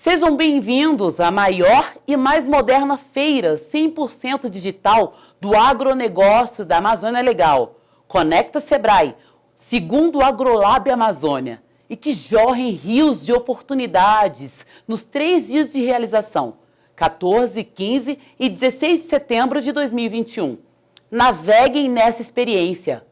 Sejam bem-vindos à maior e mais moderna feira 100% digital do agronegócio da Amazônia Legal. Conecta Sebrae, segundo o Agrolab Amazônia, e que jorrem rios de oportunidades nos 3 dias de realização, 14, 15 e 16 de setembro de 2021. Naveguem nessa experiência.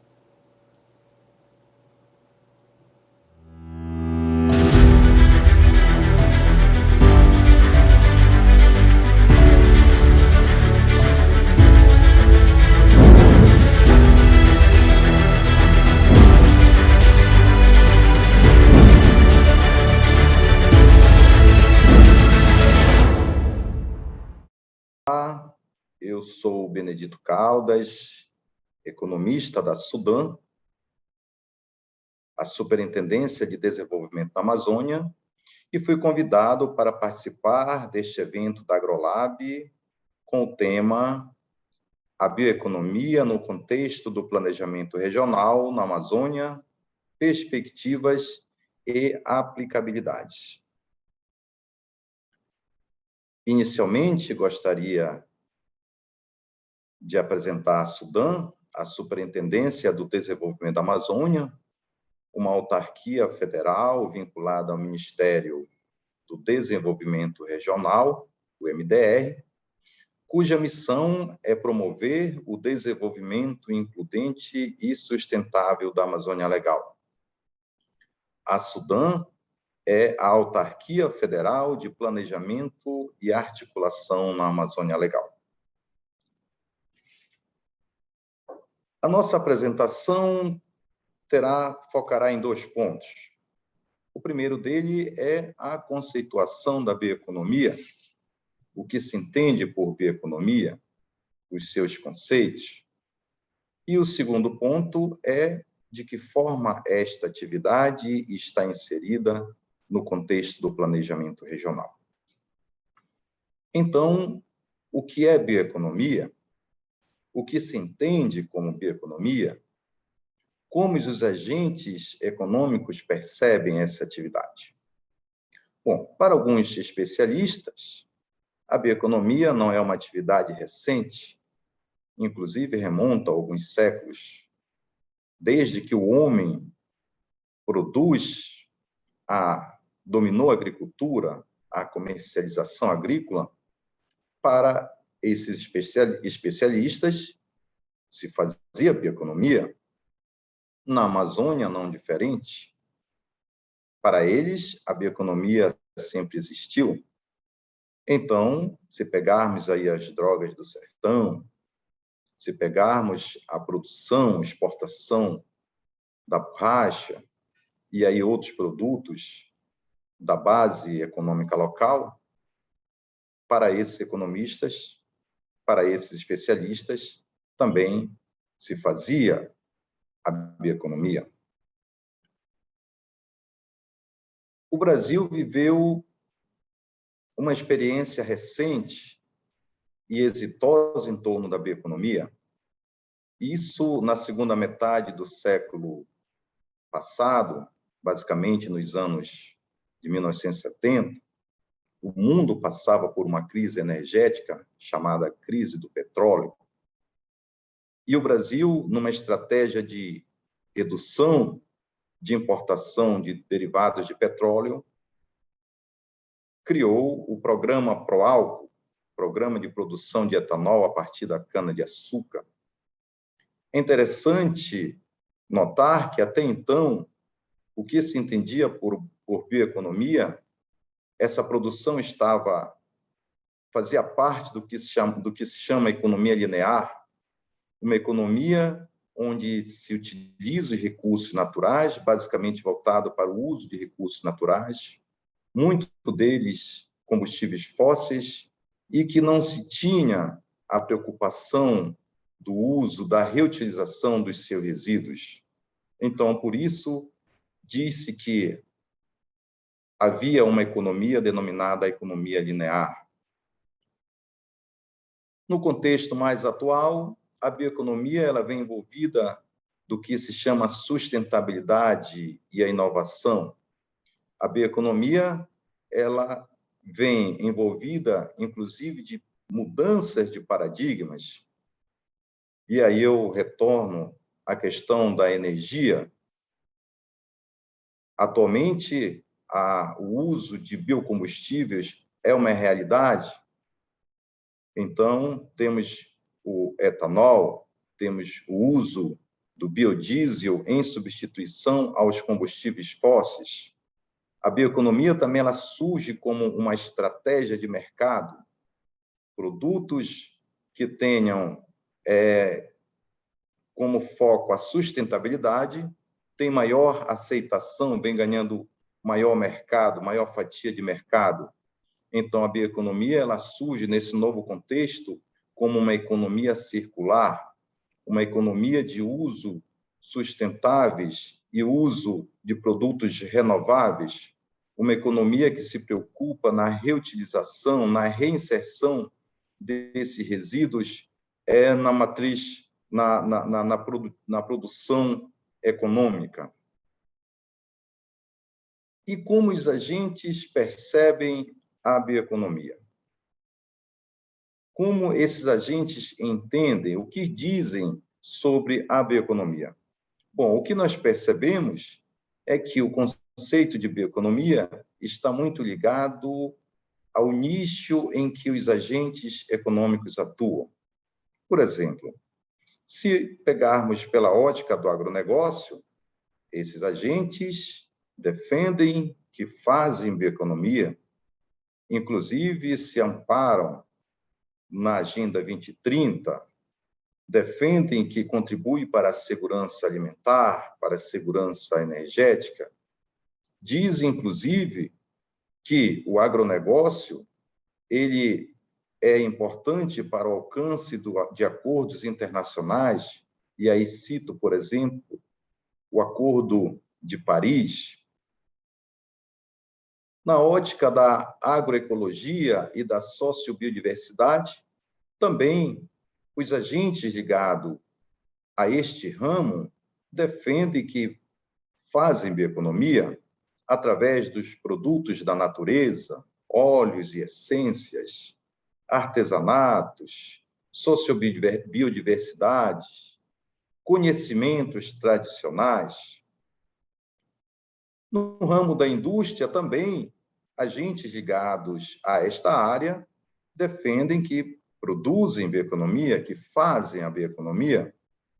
Eu sou Benedito Caldas, economista da Sudan, a Superintendência de Desenvolvimento da Amazônia, e fui convidado para participar deste evento da Agrolab com o tema A Bioeconomia no Contexto do Planejamento Regional na Amazônia, Perspectivas e Aplicabilidades. Inicialmente, gostaria de apresentar a Sudan, a Superintendência do Desenvolvimento da Amazônia, uma autarquia federal vinculada ao Ministério do Desenvolvimento Regional, o MDR, cuja missão é promover o desenvolvimento includente e sustentável da Amazônia Legal. A Sudan é a autarquia federal de planejamento e articulação na Amazônia Legal. A nossa apresentação focará em 2 pontos. O primeiro dele é a conceituação da bioeconomia, o que se entende por bioeconomia, os seus conceitos. E o segundo ponto é de que forma esta atividade está inserida no contexto do planejamento regional. Então, o que é bioeconomia? O que se entende como bioeconomia? Como os agentes econômicos percebem essa atividade? Bom, para alguns especialistas, a bioeconomia não é uma atividade recente, inclusive remonta a alguns séculos, desde que o homem dominou a agricultura, a comercialização agrícola. Para esses especialistas, se fazia bioeconomia. Na Amazônia, não diferente. Para eles, a bioeconomia sempre existiu. Então, se pegarmos aí as drogas do sertão, se pegarmos a produção, exportação da borracha e aí outros produtos da base econômica local, para esses economistas, para esses especialistas, também se fazia a bioeconomia. O Brasil viveu uma experiência recente e exitosa em torno da bioeconomia. Isso na segunda metade do século passado, basicamente nos anos de 1970, o mundo passava por uma crise energética chamada crise do petróleo. E o Brasil, numa estratégia de redução de importação de derivados de petróleo, criou o programa Proálcool, Programa de Produção de Etanol a partir da cana-de-açúcar. É interessante notar que, até então, o que se entendia por bioeconomia, essa produção fazia parte do que se chama economia linear, uma economia onde se utiliza os recursos naturais, basicamente voltado para o uso de recursos naturais, muito deles combustíveis fósseis, e que não se tinha a preocupação do uso, da reutilização dos seus resíduos. Então, por isso, disse que havia uma economia denominada economia linear. No contexto mais atual, a bioeconomia ela vem envolvida do que se chama sustentabilidade e a inovação. A bioeconomia ela vem envolvida, inclusive, de mudanças de paradigmas. E aí eu retorno à questão da energia. Atualmente, o uso de biocombustíveis é uma realidade. Então, temos o etanol, temos o uso do biodiesel em substituição aos combustíveis fósseis. A bioeconomia também ela surge como uma estratégia de mercado. Produtos que tenham como foco a sustentabilidade têm maior aceitação, vem ganhando maior mercado, maior fatia de mercado. Então, a bioeconomia ela surge nesse novo contexto como uma economia circular, uma economia de uso sustentáveis e uso de produtos renováveis, uma economia que se preocupa na reutilização, na reinserção desses resíduos na matriz, na produção econômica. E como os agentes percebem a bioeconomia? Como esses agentes entendem, o que dizem sobre a bioeconomia? Bom, o que nós percebemos é que o conceito de bioeconomia está muito ligado ao nicho em que os agentes econômicos atuam. Por exemplo, se pegarmos pela ótica do agronegócio, esses agentes defendem que fazem bioeconomia, inclusive se amparam na Agenda 2030, defendem que contribui para a segurança alimentar, para a segurança energética. Diz, inclusive, que o agronegócio ele é importante para o alcance de acordos internacionais, e aí cito, por exemplo, o Acordo de Paris. Na ótica da agroecologia e da sociobiodiversidade, também os agentes ligados a este ramo defendem que fazem bioeconomia através dos produtos da natureza, óleos e essências, artesanatos, sociobiodiversidade, conhecimentos tradicionais. No ramo da indústria também, agentes ligados a esta área defendem que produzem bioeconomia, que fazem a bioeconomia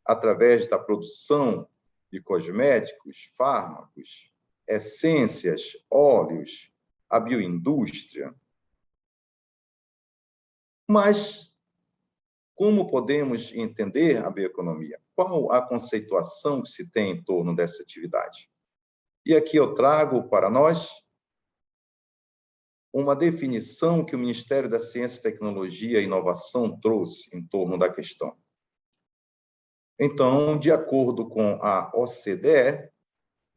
através da produção de cosméticos, fármacos, essências, óleos, a bioindústria. Mas como podemos entender a bioeconomia? Qual a conceituação que se tem em torno dessa atividade? E aqui eu trago para nós uma definição que o Ministério da Ciência, Tecnologia e Inovação trouxe em torno da questão. Então, de acordo com a OCDE,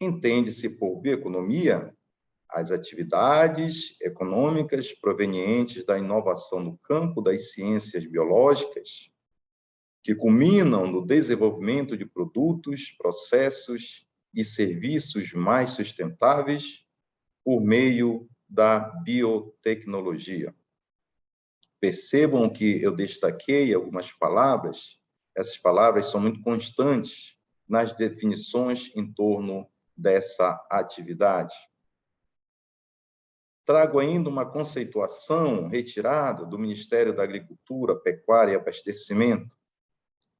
entende-se por bioeconomia as atividades econômicas provenientes da inovação no campo das ciências biológicas, que culminam no desenvolvimento de produtos, processos e serviços mais sustentáveis por meio da biotecnologia. Percebam que eu destaquei algumas palavras, essas palavras são muito constantes nas definições em torno dessa atividade. Trago ainda uma conceituação retirada do Ministério da Agricultura, Pecuária e Abastecimento,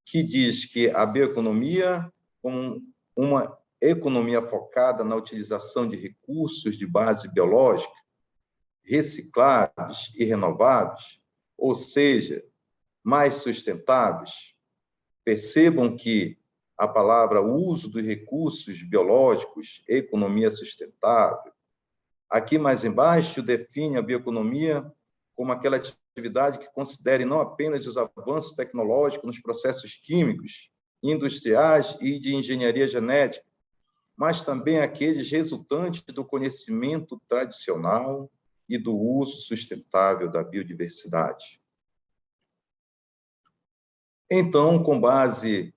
que diz que a bioeconomia, como uma economia focada na utilização de recursos de base biológica, recicláveis e renováveis, ou seja, mais sustentáveis. Percebam que a palavra uso dos recursos biológicos, economia sustentável, aqui mais embaixo define a bioeconomia como aquela atividade que considere não apenas os avanços tecnológicos nos processos químicos, industriais e de engenharia genética, mas também aqueles resultantes do conhecimento tradicional e do uso sustentável da biodiversidade. Então, com base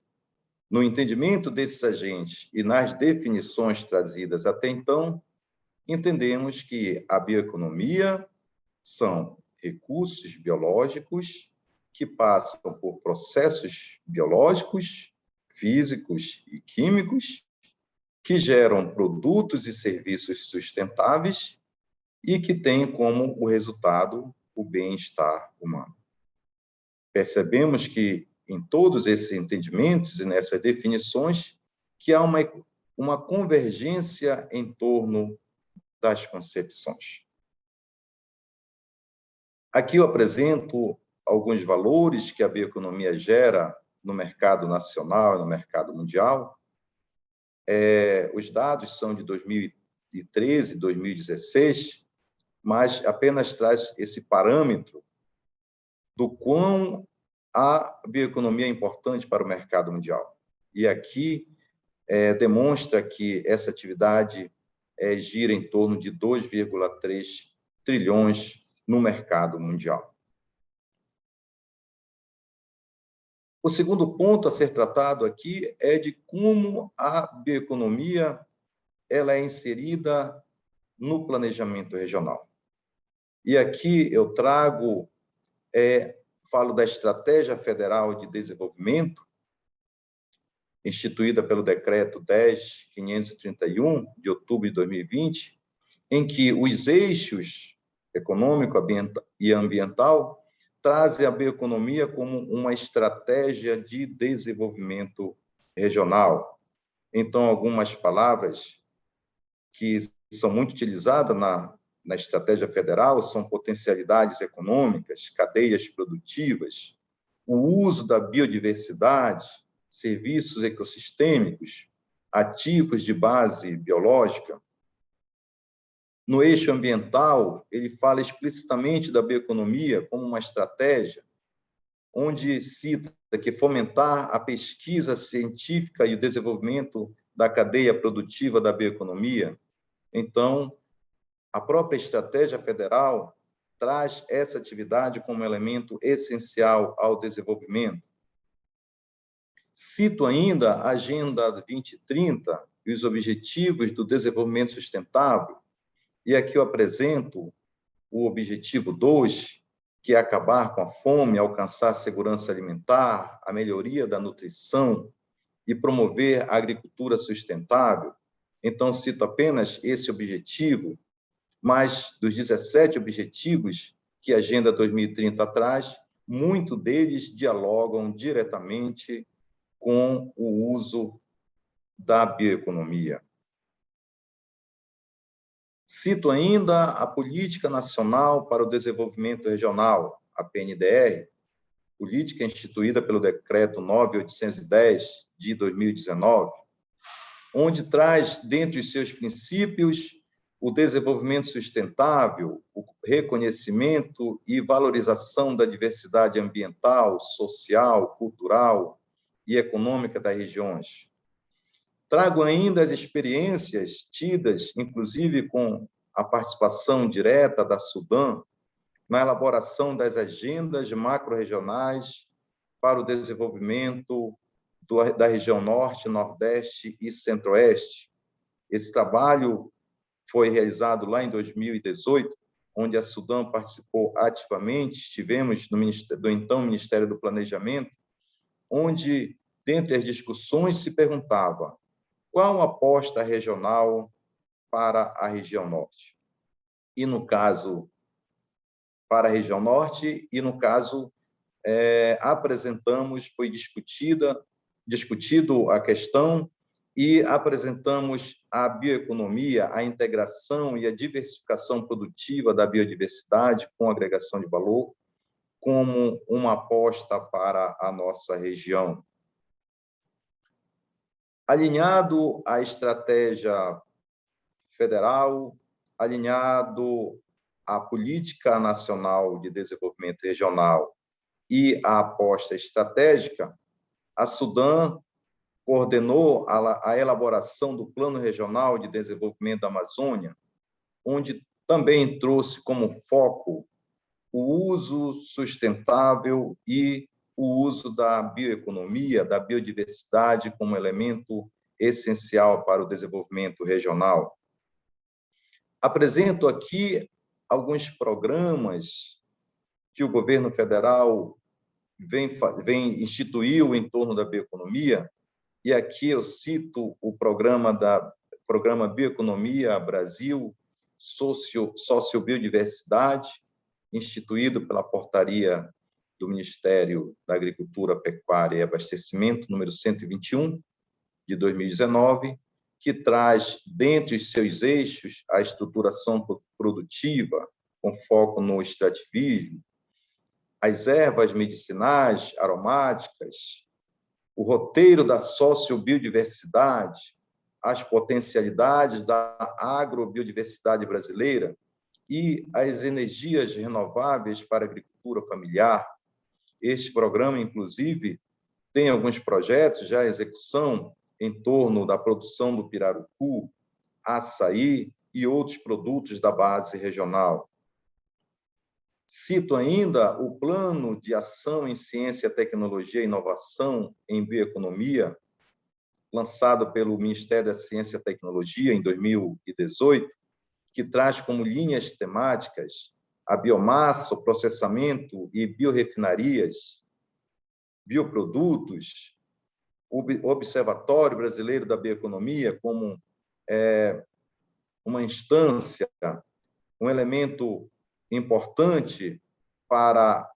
no entendimento desses agentes e nas definições trazidas até então, entendemos que a bioeconomia são recursos biológicos que passam por processos biológicos, físicos e químicos, que geram produtos e serviços sustentáveis e que têm como o resultado o bem-estar humano. Percebemos que, em todos esses entendimentos e nessas definições, que há uma convergência em torno das concepções. Aqui eu apresento alguns valores que a bioeconomia gera no mercado nacional e no mercado mundial. Os dados são de 2013, 2016, mas apenas traz esse parâmetro do quão a bioeconomia é importante para o mercado mundial. E aqui demonstra que essa atividade gira em torno de 2,3 trilhões no mercado mundial. O segundo ponto a ser tratado aqui é de como a bioeconomia ela é inserida no planejamento regional. E aqui eu falo da Estratégia Federal de Desenvolvimento, instituída pelo Decreto 10.531, de outubro de 2020, em que os eixos econômico e ambiental trazem a bioeconomia como uma estratégia de desenvolvimento regional. Então, algumas palavras que são muito utilizadas na estratégia federal são potencialidades econômicas, cadeias produtivas, o uso da biodiversidade, serviços ecossistêmicos, ativos de base biológica. No eixo ambiental, ele fala explicitamente da bioeconomia como uma estratégia, onde cita que fomentar a pesquisa científica e o desenvolvimento da cadeia produtiva da bioeconomia. Então, a própria estratégia federal traz essa atividade como elemento essencial ao desenvolvimento. Cito ainda a Agenda 2030 e os Objetivos do Desenvolvimento Sustentável, e aqui eu apresento o objetivo 2, que é acabar com a fome, alcançar a segurança alimentar, a melhoria da nutrição e promover a agricultura sustentável. Então, cito apenas esse objetivo, mas dos 17 objetivos que a Agenda 2030 traz, muitos deles dialogam diretamente com o uso da bioeconomia. Cito ainda a Política Nacional para o Desenvolvimento Regional, a PNDR, política instituída pelo Decreto 9.810, de 2019, onde traz, dentre os seus princípios, o desenvolvimento sustentável, o reconhecimento e valorização da diversidade ambiental, social, cultural e econômica das regiões. Trago ainda as experiências tidas, inclusive com a participação direta da Sudam, na elaboração das agendas macro-regionais para o desenvolvimento da região Norte, Nordeste e Centro-Oeste. Esse trabalho foi realizado lá em 2018, onde a Sudam participou ativamente, estivemos do então Ministério do Planejamento, onde, dentre as discussões, se perguntava qual a aposta regional para a região Norte. E, no caso, para a região Norte, e, no caso, foi discutido a questão e apresentamos a bioeconomia, a integração e a diversificação produtiva da biodiversidade com agregação de valor como uma aposta para a nossa região. Alinhado à estratégia federal, alinhado à Política Nacional de Desenvolvimento Regional e à aposta estratégica, a Sudam coordenou a elaboração do Plano Regional de Desenvolvimento da Amazônia, onde também trouxe como foco o uso sustentável e o uso da bioeconomia, da biodiversidade como elemento essencial para o desenvolvimento regional. Apresento aqui alguns programas que o governo federal instituiu em torno da bioeconomia, e aqui eu cito o Programa Bioeconomia Brasil, Sociobiodiversidade, instituído pela portaria do Ministério da Agricultura, Pecuária e Abastecimento, número 121, de 2019, que traz, dentre os seus eixos, a estruturação produtiva, com foco no extrativismo, as ervas medicinais, aromáticas, o roteiro da sociobiodiversidade, as potencialidades da agrobiodiversidade brasileira e as energias renováveis para a agricultura familiar. Este programa, inclusive, tem alguns projetos já em execução em torno da produção do pirarucu, açaí e outros produtos da base regional. Cito ainda o Plano de Ação em Ciência, Tecnologia e Inovação em Bioeconomia, lançado pelo Ministério da Ciência e Tecnologia em 2018, que traz como linhas temáticas a biomassa, o processamento e biorefinarias, bioprodutos, o Observatório Brasileiro da Bioeconomia como uma instância, um elemento importante para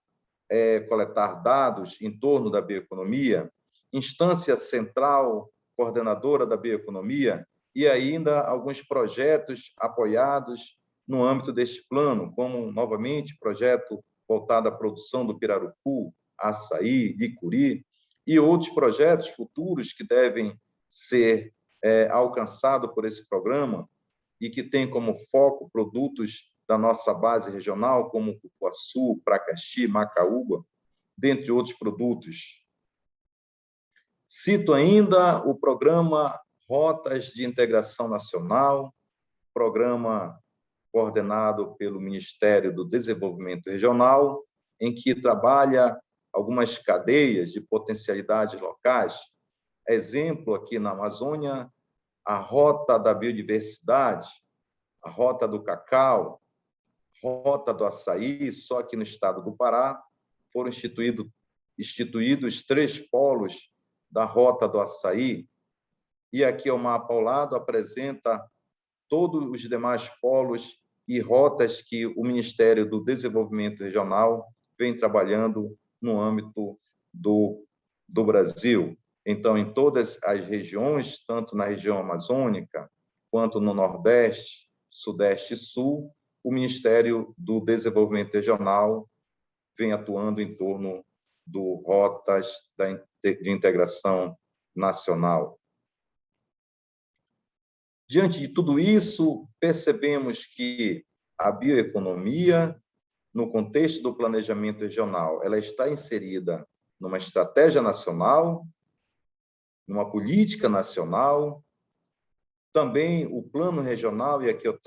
coletar dados em torno da bioeconomia, instância central coordenadora da bioeconomia e ainda alguns projetos apoiados no âmbito deste plano, como, novamente, projeto voltado à produção do pirarucu, açaí, licuri, e outros projetos futuros que devem ser alcançados por esse programa e que tem como foco produtos da nossa base regional, como cupuaçu, pracaxi, macaúba, dentre outros produtos. Cito ainda o programa Rotas de Integração Nacional, programa coordenado pelo Ministério do Desenvolvimento Regional, em que trabalha algumas cadeias de potencialidades locais. Exemplo, aqui na Amazônia, a Rota da Biodiversidade, a Rota do Cacau, Rota do Açaí. Só que no estado do Pará foram instituídos 3 polos da Rota do Açaí, e aqui o mapa ao lado apresenta todos os demais polos e rotas que o Ministério do Desenvolvimento Regional vem trabalhando no âmbito do Brasil. Então, em todas as regiões, tanto na região amazônica, quanto no Nordeste, Sudeste e Sul, o Ministério do Desenvolvimento Regional vem atuando em torno do rotas de integração nacional. Diante de tudo isso, percebemos que a bioeconomia, no contexto do planejamento regional, ela está inserida numa estratégia nacional, numa política nacional, também o plano regional, e aqui eu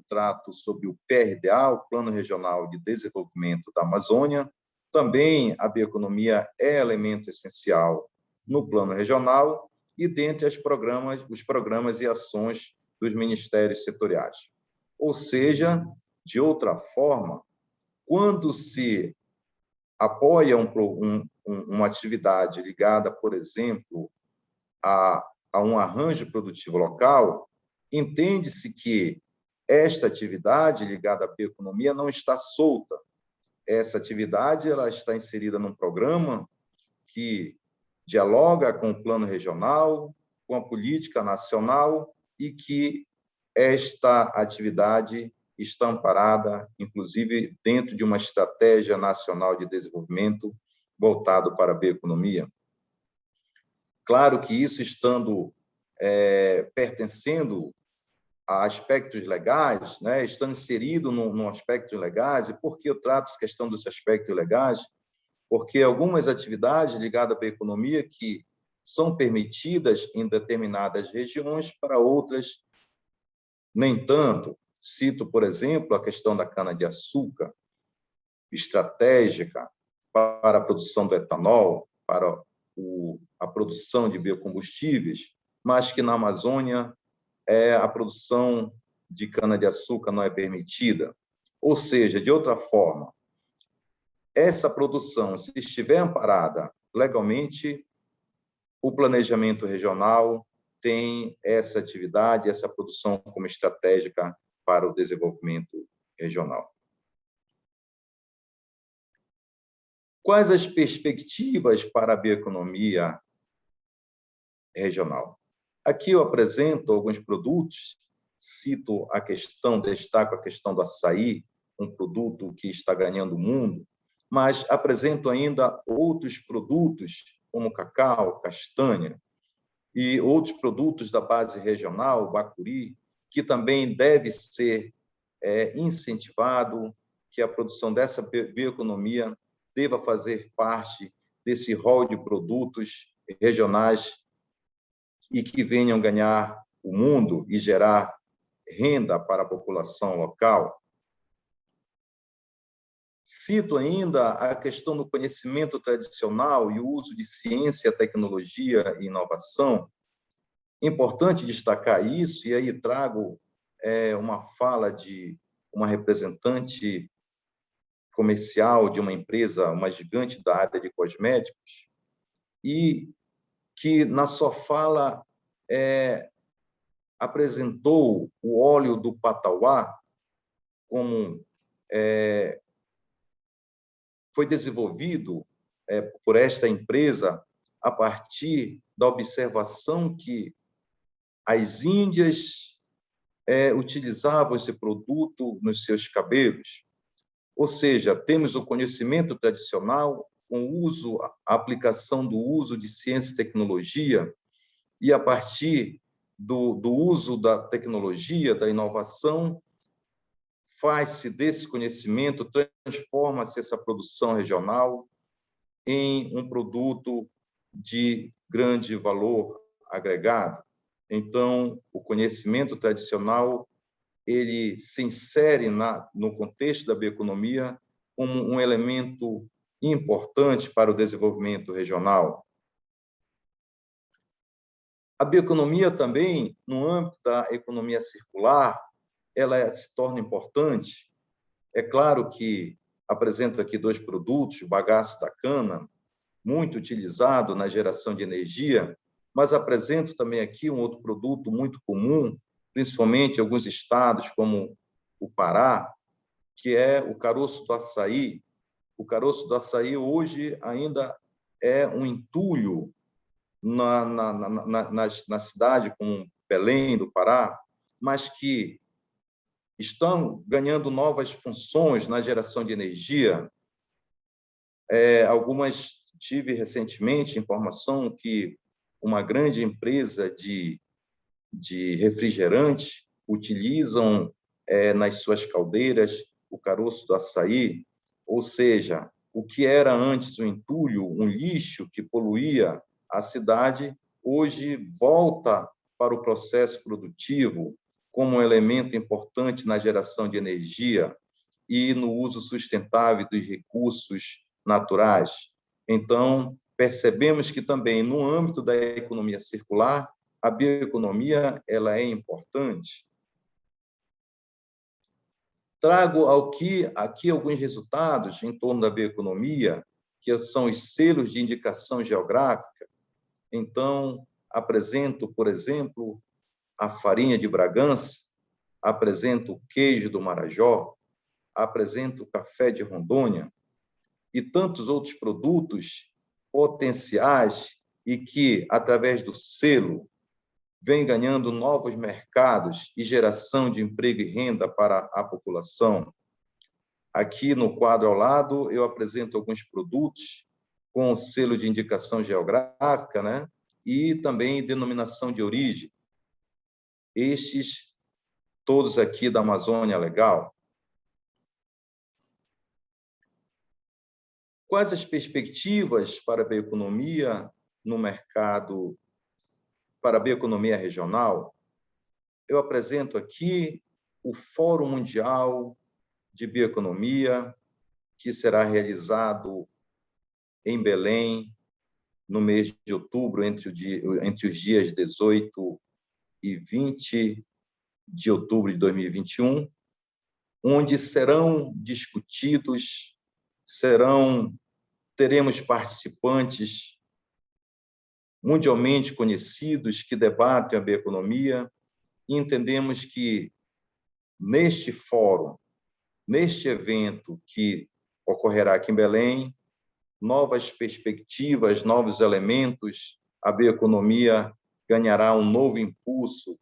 trato sobre o PRDA, o Plano Regional de Desenvolvimento da Amazônia. Também a bioeconomia é elemento essencial no plano regional e dentre os programas e ações dos ministérios setoriais. Ou seja, de outra forma, quando se apoia uma atividade ligada, por exemplo, a um arranjo produtivo local, entende-se que esta atividade ligada à bioeconomia não está solta. Essa atividade ela está inserida num programa que dialoga com o plano regional, com a política nacional, e que esta atividade está amparada, inclusive, dentro de uma estratégia nacional de desenvolvimento voltado para a bioeconomia. Claro que isso estando pertencendo a aspectos legais, né, estando inserido num aspecto legais. E por que eu trato essa questão dos aspectos legais? Porque algumas atividades ligadas à bioeconomia que são permitidas em determinadas regiões, para outras nem tanto. Cito, por exemplo, a questão da cana-de-açúcar, estratégica para a produção do etanol, para a produção de biocombustíveis, mas que na Amazônia a produção de cana-de-açúcar não é permitida. Ou seja, de outra forma, essa produção, se estiver amparada legalmente, o planejamento regional tem essa atividade, essa produção como estratégica para o desenvolvimento regional. Quais as perspectivas para a bioeconomia regional? Aqui eu apresento alguns produtos, destaco a questão do açaí, um produto que está ganhando o mundo, mas apresento ainda outros produtos, como cacau, castanha, e outros produtos da base regional, bacuri, que também deve ser incentivado, que a produção dessa bioeconomia deva fazer parte desse rol de produtos regionais e que venham ganhar o mundo e gerar renda para a população local. Cito ainda a questão do conhecimento tradicional e o uso de ciência, tecnologia e inovação. Importante destacar isso, e aí trago uma fala de uma representante comercial de uma empresa, uma gigante da área de cosméticos, e que, na sua fala, apresentou o óleo do patauá como foi desenvolvido por esta empresa a partir da observação que as índias utilizavam esse produto nos seus cabelos. Ou seja, temos o conhecimento tradicional com a aplicação do uso de ciência e tecnologia, e a partir do uso da tecnologia, da inovação, faz-se desse conhecimento, transforma-se essa produção regional em um produto de grande valor agregado. Então, o conhecimento tradicional ele se insere no contexto da bioeconomia como um elemento importante para o desenvolvimento regional. A bioeconomia também, no âmbito da economia circular, ela se torna importante. É claro que apresento aqui dois produtos, o bagaço da cana, muito utilizado na geração de energia, mas apresento também aqui um outro produto muito comum, principalmente em alguns estados, como o Pará, que é o caroço do açaí. O caroço do açaí hoje ainda é um entulho na cidade como Belém do Pará, mas que estão ganhando novas funções na geração de energia. Tive recentemente informação que uma grande empresa de refrigerante utilizam nas suas caldeiras o caroço do açaí, ou seja, o que era antes um entulho, um lixo que poluía a cidade, hoje volta para o processo produtivo como um elemento importante na geração de energia e no uso sustentável dos recursos naturais. Então, percebemos que também no âmbito da economia circular, a bioeconomia ela é importante. Trago aqui alguns resultados em torno da bioeconomia, que são os selos de indicação geográfica. Então, apresento, por exemplo, a farinha de Bragança, apresento o queijo do Marajó, apresento o café de Rondônia e tantos outros produtos potenciais e que, através do selo, vem ganhando novos mercados e geração de emprego e renda para a população. Aqui no quadro ao lado, eu apresento alguns produtos com selo de indicação geográfica, né? E também denominação de origem. Estes, todos aqui da Amazônia Legal. Quais as perspectivas para a bioeconomia no mercado, para a bioeconomia regional? Eu apresento aqui o Fórum Mundial de Bioeconomia, que será realizado em Belém, no mês de outubro, entre os dias 18 e 20 de outubro de 2021. onde serão discutidos, teremos participantes mundialmente conhecidos que debatem a bioeconomia, e entendemos que neste fórum, neste evento que ocorrerá aqui em Belém, novas perspectivas, novos elementos, a bioeconomia ganhará um novo impulso,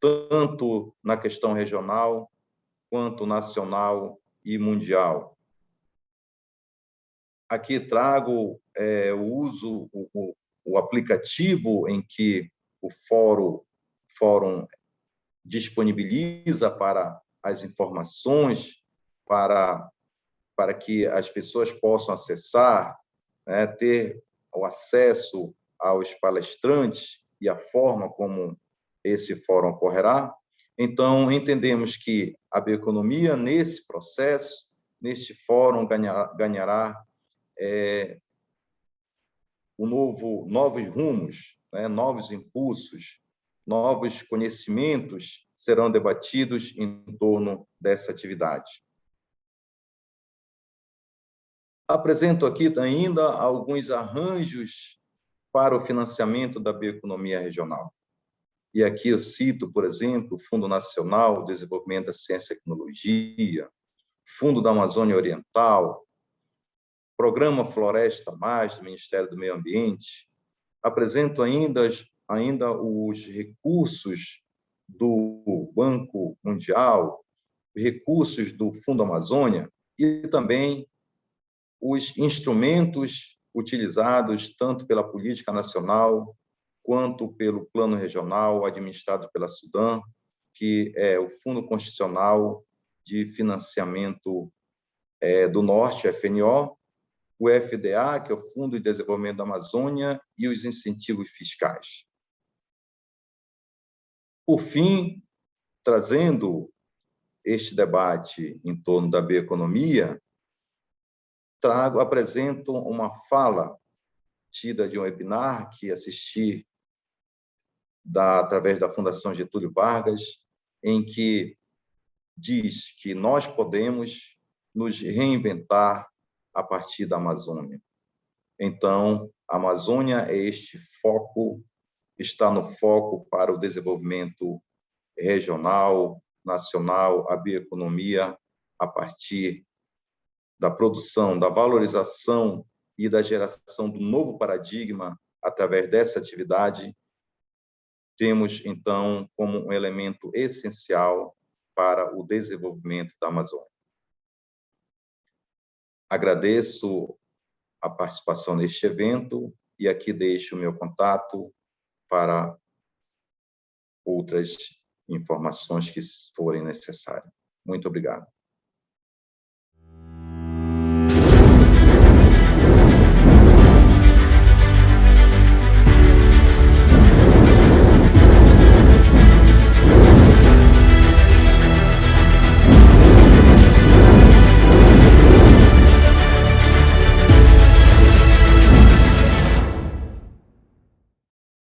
tanto na questão regional, quanto nacional e mundial. Aqui trago o aplicativo em que o fórum disponibiliza para as informações, para que as pessoas possam acessar, né, ter o acesso aos palestrantes e a forma como esse fórum ocorrerá. Então, entendemos que a bioeconomia, nesse processo, neste fórum, ganhará novos rumos, né, novos impulsos, novos conhecimentos serão debatidos em torno dessa atividade. Apresento aqui ainda alguns arranjos para o financiamento da bioeconomia regional. E aqui eu cito, por exemplo, o Fundo Nacional de Desenvolvimento da Ciência e Tecnologia, Fundo da Amazônia Oriental, Programa Floresta Mais, do Ministério do Meio Ambiente. Apresento ainda os recursos do Banco Mundial, recursos do Fundo Amazônia e também os instrumentos utilizados tanto pela política nacional quanto pelo plano regional administrado pela SUDAM, que é o Fundo Constitucional de Financiamento do Norte, FNO, o FDA, que é o Fundo de Desenvolvimento da Amazônia, e os incentivos fiscais. Por fim, trazendo este debate em torno da bioeconomia, apresento uma fala tida de um webinar que assisti através da Fundação Getúlio Vargas, em que diz que nós podemos nos reinventar a partir da Amazônia. Então, a Amazônia é este foco, está no foco para o desenvolvimento regional, nacional, a bioeconomia, a partir da produção, da valorização e da geração do novo paradigma através dessa atividade, temos, então, como um elemento essencial para o desenvolvimento da Amazônia. Agradeço a participação neste evento e aqui deixo o meu contato para outras informações que forem necessárias. Muito obrigado.